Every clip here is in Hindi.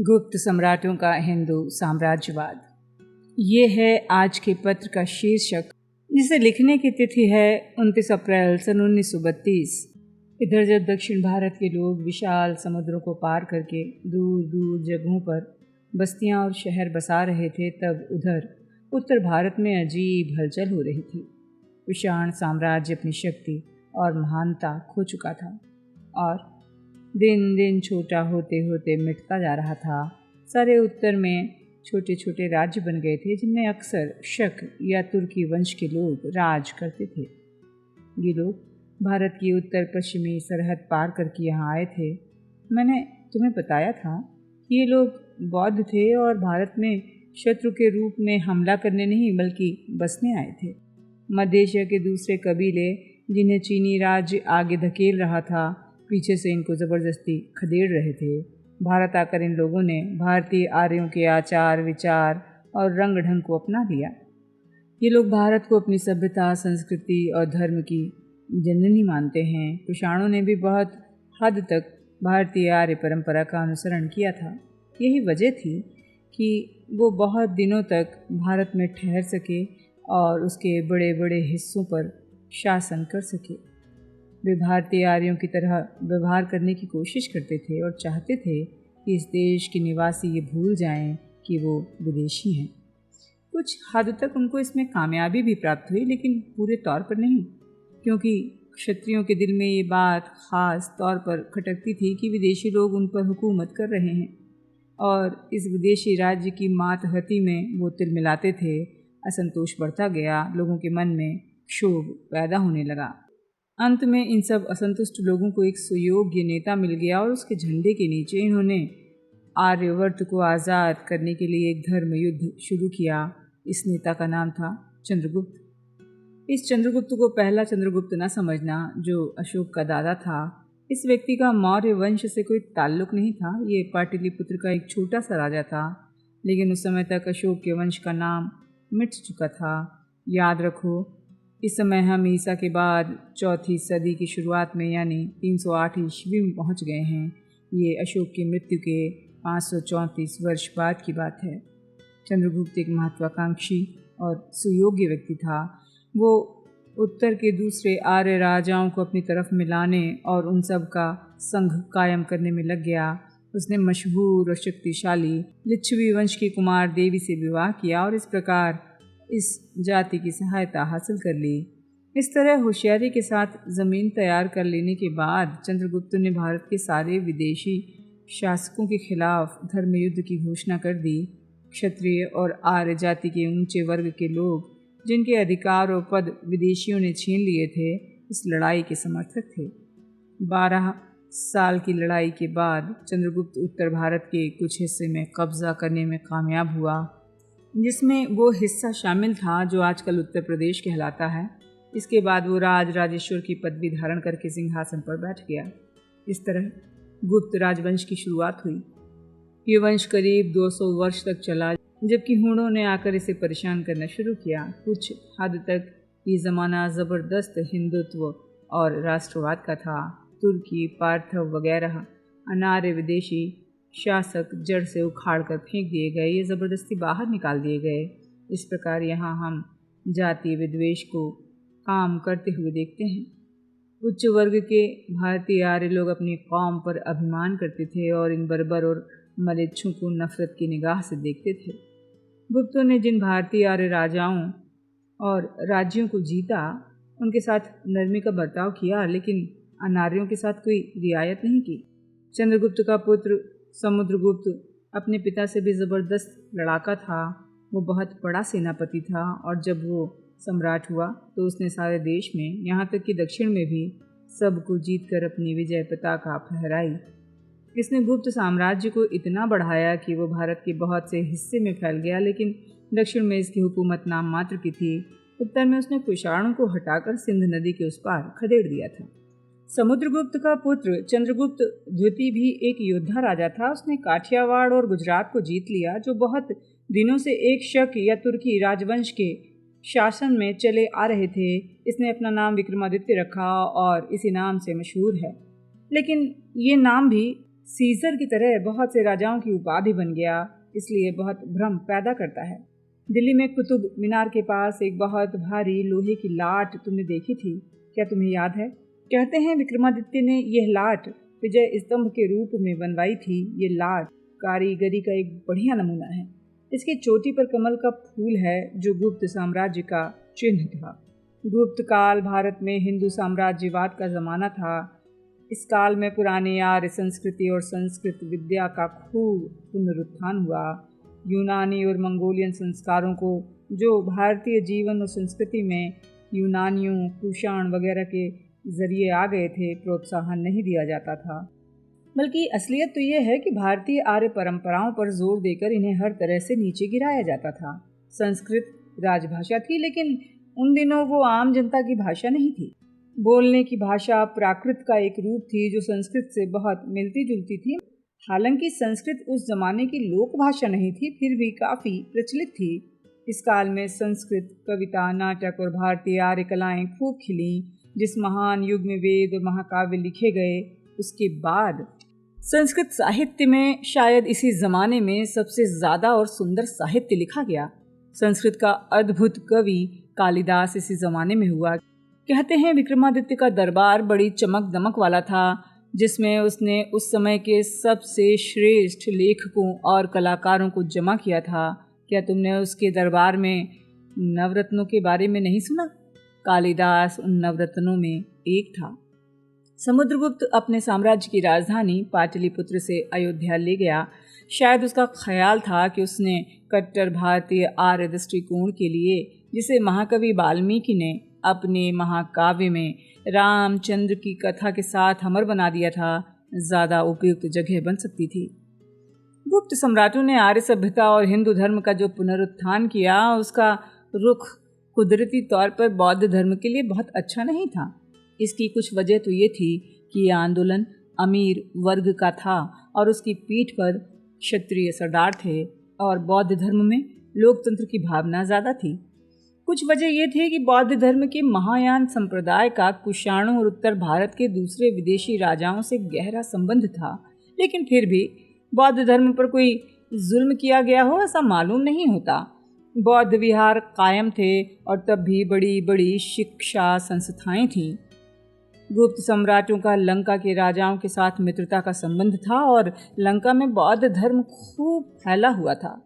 गुप्त सम्राटों का हिंदू साम्राज्यवाद। ये है आज के पत्र का शीर्षक, जिसे लिखने की तिथि है 29 अप्रैल सन 1932। इधर जब दक्षिण भारत के लोग विशाल समुद्रों को पार करके दूर दूर जगहों पर बस्तियां और शहर बसा रहे थे, तब उधर उत्तर भारत में अजीब हलचल हो रही थी। विशाल साम्राज्य अपनी शक्ति और महानता खो चुका था और दिन दिन छोटा होते होते मिटता जा रहा था। सारे उत्तर में छोटे छोटे राज्य बन गए थे, जिनमें अक्सर शक या तुर्की वंश के लोग राज करते थे। ये लोग भारत की उत्तर पश्चिमी सरहद पार करके यहाँ आए थे। मैंने तुम्हें बताया था कि ये लोग बौद्ध थे और भारत में शत्रु के रूप में हमला करने नहीं बल्कि बसने आए थे। मध्य एशिया के दूसरे कबीले, जिन्हें चीनी राज्य आगे धकेल रहा था, पीछे से इनको ज़बरदस्ती खदेड़ रहे थे। भारत आकर इन लोगों ने भारतीय आर्यों के आचार विचार और रंग ढंग को अपना लिया। ये लोग भारत को अपनी सभ्यता, संस्कृति और धर्म की जननी मानते हैं। कुषाणों ने भी बहुत हद तक भारतीय आर्य परंपरा का अनुसरण किया था। यही वजह थी कि वो बहुत दिनों तक भारत में ठहर सके और उसके बड़े बड़े हिस्सों पर शासन कर सके। वे भारतीय आर्यों की तरह व्यवहार करने की कोशिश करते थे और चाहते थे कि इस देश के निवासी ये भूल जाएं कि वो विदेशी हैं। कुछ हद तक उनको इसमें कामयाबी भी प्राप्त हुई, लेकिन पूरे तौर पर नहीं, क्योंकि क्षत्रियों के दिल में ये बात खास तौर पर खटकती थी कि विदेशी लोग उन पर हुकूमत कर रहे हैं और इस विदेशी राज्य की मातहती में वो तिल मिलाते थे। असंतोष बढ़ता गया, लोगों के मन में क्षोभ पैदा होने लगा। अंत में इन सब असंतुष्ट लोगों को एक सुयोग्य नेता मिल गया और उसके झंडे के नीचे इन्होंने आर्यवर्त को आज़ाद करने के लिए एक धर्म युद्ध शुरू किया। इस नेता का नाम था चंद्रगुप्त। इस चंद्रगुप्त को पहला चंद्रगुप्त न समझना, जो अशोक का दादा था। इस व्यक्ति का मौर्य वंश से कोई ताल्लुक नहीं था। ये पाटलिपुत्र का एक छोटा सा राजा था, लेकिन उस समय तक अशोक के वंश का नाम मिट चुका था। याद रखो, इस समय हम ईसा के बाद चौथी सदी की शुरुआत में यानी 308 ईस्वी में पहुंच गए हैं। ये अशोक की मृत्यु के 534 वर्ष बाद की बात है। चंद्रगुप्त एक महत्वाकांक्षी और सुयोग्य व्यक्ति था। वो उत्तर के दूसरे आर्य राजाओं को अपनी तरफ मिलाने और उन सब का संघ कायम करने में लग गया। उसने मशहूर और शक्तिशाली लिच्छवी वंश की कुमार देवी से विवाह किया और इस प्रकार इस जाति की सहायता हासिल कर ली। इस तरह होशियारी के साथ ज़मीन तैयार कर लेने के बाद चंद्रगुप्त ने भारत के सारे विदेशी शासकों के खिलाफ धर्म युद्ध की घोषणा कर दी। क्षत्रिय और आर्य जाति के ऊंचे वर्ग के लोग, जिनके अधिकार और पद विदेशियों ने छीन लिए थे, इस लड़ाई के समर्थक थे। 12 साल की लड़ाई के बाद चंद्रगुप्त उत्तर भारत के कुछ हिस्से में कब्जा करने में कामयाब हुआ, जिसमें वो हिस्सा शामिल था जो आजकल उत्तर प्रदेश कहलाता है। इसके बाद वो राजेश्वर की पदवी धारण करके सिंहासन पर बैठ गया। इस तरह गुप्त राजवंश की शुरुआत हुई। ये वंश करीब 200 वर्ष तक चला, जबकि हुणों ने आकर इसे परेशान करना शुरू किया। कुछ हद तक ये ज़माना ज़बरदस्त हिंदुत्व और राष्ट्रवाद का था। तुर्की, पार्थव वगैरह अनार्य विदेशी शासक जड़ से उखाड़ कर फेंक दिए गए, ये ज़बरदस्ती बाहर निकाल दिए गए। इस प्रकार यहाँ हम जातीय विद्वेष को काम करते हुए देखते हैं। उच्च वर्ग के भारतीय आर्य लोग अपनी कौम पर अभिमान करते थे और इन बर्बर और मलेच्छों को नफरत की निगाह से देखते थे। गुप्तों ने जिन भारतीय आर्य राजाओं और राज्यों को जीता, उनके साथ नरमी का बर्ताव किया, लेकिन अनार्यों के साथ कोई रियायत नहीं की। चंद्रगुप्त का पुत्र समुद्रगुप्त अपने पिता से भी ज़बरदस्त लड़ाका था। वो बहुत बड़ा सेनापति था और जब वो सम्राट हुआ तो उसने सारे देश में, यहाँ तक कि दक्षिण में भी, सबको जीतकर अपनी विजय पताका फहराई। इसने गुप्त साम्राज्य को इतना बढ़ाया कि वो भारत के बहुत से हिस्से में फैल गया, लेकिन दक्षिण में इसकी हुकूमत नाम मात्र की थी। उत्तर में उसने कुषाणों को हटाकर सिंध नदी के उस पार खदेड़ दिया था। समुद्रगुप्त का पुत्र चंद्रगुप्त द्वितीय भी एक योद्धा राजा था। उसने काठियावाड़ और गुजरात को जीत लिया, जो बहुत दिनों से एक शक या तुर्की राजवंश के शासन में चले आ रहे थे। इसने अपना नाम विक्रमादित्य रखा और इसी नाम से मशहूर है, लेकिन ये नाम भी सीजर की तरह बहुत से राजाओं की उपाधि बन गया, इसलिए बहुत भ्रम पैदा करता है। दिल्ली में कुतुब मीनार के पास एक बहुत भारी लोहे की लाट तुमने देखी थी, क्या तुम्हें याद है? कहते हैं विक्रमादित्य ने यह लाट विजय स्तंभ के रूप में बनवाई थी। ये लाट कारीगरी का एक बढ़िया नमूना है। इसकी चोटी पर कमल का फूल है, जो गुप्त साम्राज्य का चिन्ह था। गुप्त काल भारत में हिंदू साम्राज्यवाद का जमाना था। इस काल में पुराने आर्य संस्कृति और संस्कृत विद्या का खूब पुनरुत्थान हुआ। यूनानी और मंगोलियन संस्कारों को, जो भारतीय जीवन और संस्कृति में यूनानियों, कुषाण वगैरह के जरिए आ गए थे, प्रोत्साहन नहीं दिया जाता था। बल्कि असलियत तो यह है कि भारतीय आर्य परंपराओं पर जोर देकर इन्हें हर तरह से नीचे गिराया जाता था। संस्कृत राजभाषा थी, लेकिन उन दिनों वो आम जनता की भाषा नहीं थी। बोलने की भाषा प्राकृत का एक रूप थी, जो संस्कृत से बहुत मिलती जुलती थी। हालांकि संस्कृत उस जमाने की लोक भाषा नहीं थी, फिर भी काफ़ी प्रचलित थी। इस काल में संस्कृत कविता, नाटक और भारतीय आर्य कलाएं खूब खिली। जिस महान युग में वेद और महाकाव्य लिखे गए, उसके बाद संस्कृत साहित्य में शायद इसी जमाने में सबसे ज़्यादा और सुंदर साहित्य लिखा गया। संस्कृत का अद्भुत कवि कालिदास इसी जमाने में हुआ। कहते हैं विक्रमादित्य का दरबार बड़ी चमक दमक वाला था, जिसमें उसने उस समय के सबसे श्रेष्ठ लेखकों और कलाकारों को जमा किया था। क्या तुमने उसके दरबार में नवरत्नों के बारे में नहीं सुना? कालिदास उन नवरत्नों में एक था। समुद्रगुप्त अपने साम्राज्य की राजधानी पाटलिपुत्र से अयोध्या ले गया। शायद उसका ख्याल था कि उसने कट्टर भारतीय आर्य दृष्टिकोण के लिए, जिसे महाकवि वाल्मीकि ने अपने महाकाव्य में रामचंद्र की कथा के साथ अमर बना दिया था, ज़्यादा उपयुक्त जगह बन सकती थी। गुप्त सम्राटों ने आर्य सभ्यता और हिंदू धर्म का जो पुनरुत्थान किया, उसका रुख कुदरती तौर पर बौद्ध धर्म के लिए बहुत अच्छा नहीं था। इसकी कुछ वजह तो ये थी कि यह आंदोलन अमीर वर्ग का था और उसकी पीठ पर क्षत्रिय सरदार थे, और बौद्ध धर्म में लोकतंत्र की भावना ज़्यादा थी। कुछ वजह यह थी कि बौद्ध धर्म के महायान संप्रदाय का कुषाणों और उत्तर भारत के दूसरे विदेशी राजाओं से गहरा संबंध था, लेकिन फिर भी बौद्ध धर्म पर कोई जुल्म किया गया हो ऐसा मालूम नहीं होता। बौद्ध विहार कायम थे और तब भी बड़ी बड़ी शिक्षा संस्थाएं थीं। गुप्त सम्राटों का लंका के राजाओं के साथ मित्रता का संबंध था और लंका में बौद्ध धर्म खूब फैला हुआ था।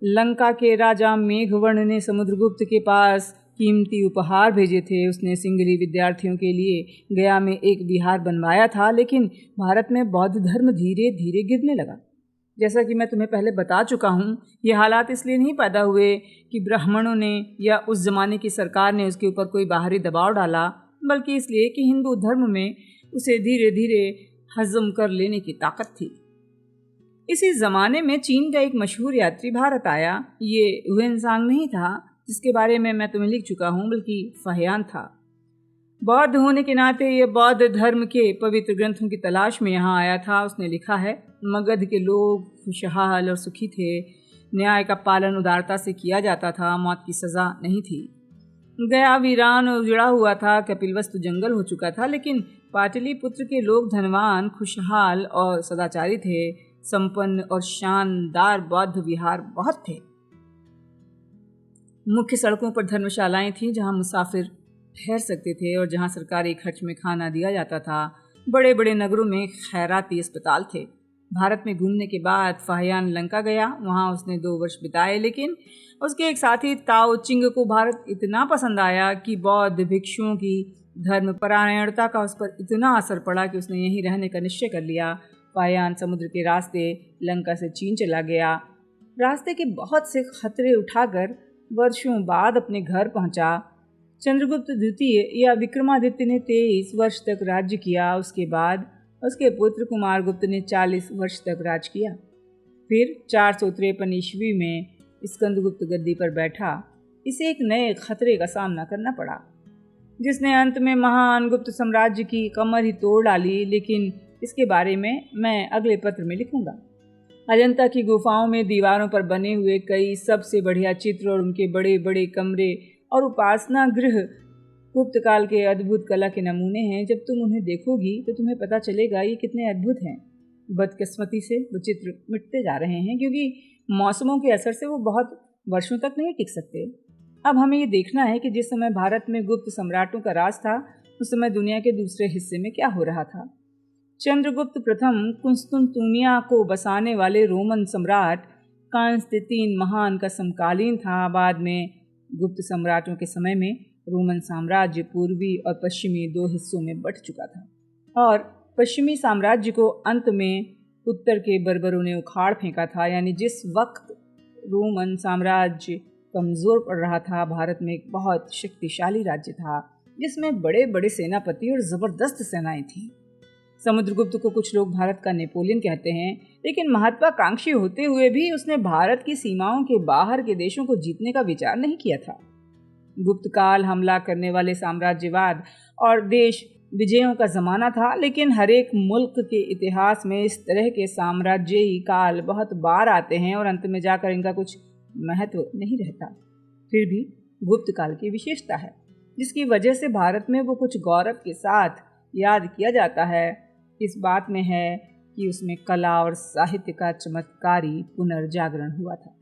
लंका के राजा मेघवर्ण ने समुद्रगुप्त के पास कीमती उपहार भेजे थे। उसने सिंगली विद्यार्थियों के लिए गया में एक विहार बनवाया था, लेकिन भारत में बौद्ध धर्म धीरे धीरे गिरने लगा। जैसा कि मैं तुम्हें पहले बता चुका हूँ, ये हालात इसलिए नहीं पैदा हुए कि ब्राह्मणों ने या उस जमाने की सरकार ने उसके ऊपर कोई बाहरी दबाव डाला, बल्कि इसलिए कि हिंदू धर्म में उसे धीरे धीरे हजम कर लेने की ताकत थी। इसी ज़माने में चीन का एक मशहूर यात्री भारत आया। ये हुएनसांग नहीं था जिसके बारे में मैं तुम्हें लिख चुका हूँ, बल्कि फहियान था। बौद्ध होने के नाते ये बौद्ध धर्म के पवित्र ग्रंथों की तलाश में यहाँ आया था। उसने लिखा है, मगध के लोग खुशहाल और सुखी थे। न्याय का पालन उदारता से किया जाता था। मौत की सज़ा नहीं थी। गया वीरान और उजड़ा हुआ था। कपिलवस्तु जंगल हो चुका था, लेकिन पाटलिपुत्र के लोग धनवान, खुशहाल और सदाचारी थे। संपन्न और शानदार बौद्ध विहार बहुत थे। मुख्य सड़कों पर धर्मशालाएं थीं जहां मुसाफिर ठहर सकते थे और जहां सरकारी खर्च में खाना दिया जाता था। बड़े बड़े नगरों में खैराती अस्पताल थे। भारत में घूमने के बाद फाहियान लंका गया। वहां उसने 2 वर्ष बिताए, लेकिन उसके एक साथी ताओ चिंग को भारत इतना पसंद आया कि बौद्ध भिक्षुओं की धर्मपरायणता का उस पर इतना असर पड़ा कि उसने यहीं रहने का निश्चय कर लिया। फाहियान समुद्र के रास्ते लंका से चीन चला गया। रास्ते के बहुत से खतरे उठाकर वर्षों बाद अपने घर पहुंचा। चंद्रगुप्त द्वितीय या विक्रमादित्य ने 23 वर्ष तक राज्य किया। उसके बाद उसके पुत्र कुमारगुप्त ने 40 वर्ष तक राज किया। फिर 453 ईस्वी में स्कंदगुप्त गद्दी पर बैठा। इसे एक नए खतरे का सामना करना पड़ा, जिसने अंत में महान गुप्त साम्राज्य की कमर ही तोड़ डाली। लेकिन इसके बारे में मैं अगले पत्र में लिखूंगा। अजंता की गुफाओं में दीवारों पर बने हुए कई सबसे बढ़िया चित्र और उनके बड़े बड़े कमरे और उपासना गृह गुप्त काल के अद्भुत कला के नमूने हैं। जब तुम उन्हें देखोगी तो तुम्हें पता चलेगा ये कितने अद्भुत हैं। बदकिस्मती से वो चित्र मिटते जा रहे हैं, क्योंकि मौसमों के असर से वो बहुत वर्षों तक नहीं टिक सकते। अब हमें ये देखना है कि जिस समय भारत में गुप्त सम्राटों का राज था, उस समय दुनिया के दूसरे हिस्से में क्या हो रहा था। चंद्रगुप्त प्रथम कुंस्तुंतुनिया को बसाने वाले रोमन सम्राट कांस्टेंटीन महान का समकालीन था। बाद में गुप्त सम्राटों के समय में रोमन साम्राज्य पूर्वी और पश्चिमी दो हिस्सों में बंट चुका था, और पश्चिमी साम्राज्य को अंत में उत्तर के बर्बरों ने उखाड़ फेंका था। यानी जिस वक्त रोमन साम्राज्य कमज़ोर पड़ रहा था, भारत में एक बहुत शक्तिशाली राज्य था जिसमें बड़े बड़े सेनापति और ज़बरदस्त सेनाएं थीं। समुद्रगुप्त को कुछ लोग भारत का नेपोलियन कहते हैं, लेकिन महत्वाकांक्षी होते हुए भी उसने भारत की सीमाओं के बाहर के देशों को जीतने का विचार नहीं किया था। गुप्त काल हमला करने वाले साम्राज्यवाद और देश विजयों का ज़माना था, लेकिन हर एक मुल्क के इतिहास में इस तरह के साम्राज्यी काल बहुत बार आते हैं और अंत में जाकर इनका कुछ महत्व नहीं रहता। फिर भी गुप्त काल की विशेषता है, जिसकी वजह से भारत में वो कुछ गौरव के साथ याद किया जाता है, इस बात में है कि उसमें कला और साहित्य का चमत्कारी पुनर्जागरण हुआ था।